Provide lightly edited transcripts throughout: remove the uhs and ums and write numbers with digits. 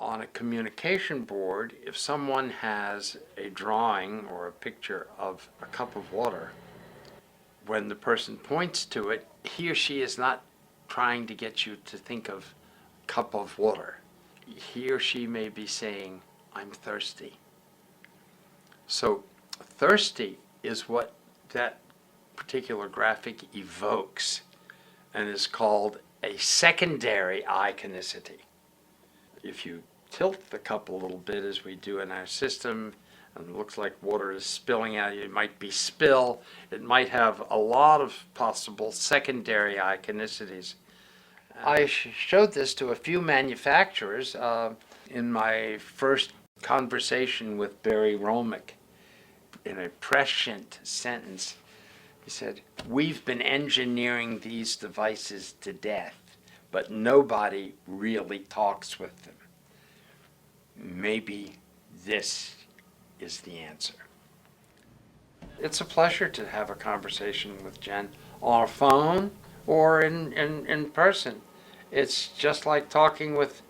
On a communication board, if someone has a drawing or a picture of a cup of water, when the person points to it, he or she is not trying to get you to think of cup of water. He or she may be saying, I'm thirsty. So thirsty is what that particular graphic evokes and is called a secondary iconicity. If you tilt the cup a little bit, as we do in our system, and it looks like water is spilling out, it might be spill, it might have a lot of possible secondary iconicities. I showed this to a few manufacturers in my first conversation with Prentke-Romich. In a prescient sentence, he said, "We've been engineering these devices to death, but nobody really talks with them. Maybe this is the answer." It's a pleasure to have a conversation with Jen on a phone or in person. It's just like talking with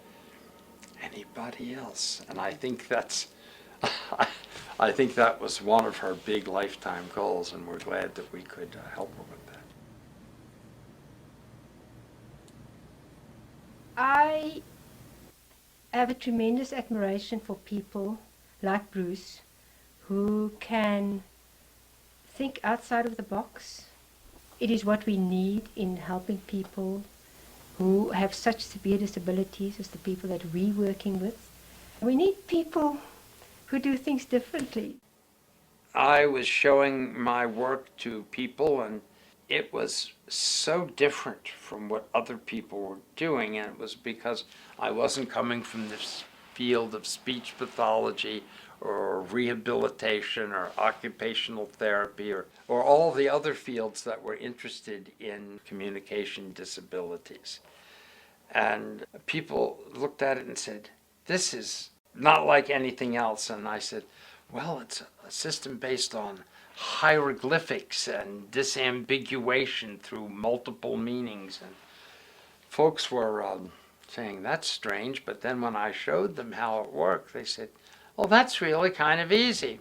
anybody else. And I think that's, I think that was one of her big lifetime goals, and we're glad that we could help her with that. I have a tremendous admiration for people like Bruce who can think outside of the box. It is what we need in helping people who have such severe disabilities as the people that we're working with. We need people who do things differently. I was showing my work to people, and it was so different from what other people were doing, and it was because I wasn't coming from this field of speech pathology or rehabilitation or occupational therapy or all the other fields that were interested in communication disabilities. And people looked at it and said, "This is not like anything else." And I said, "Well, it's a system based on hieroglyphics and disambiguation through multiple meanings." And folks were saying, "That's strange." But then when I showed them how it worked, they said, "Oh, that's really kind of easy."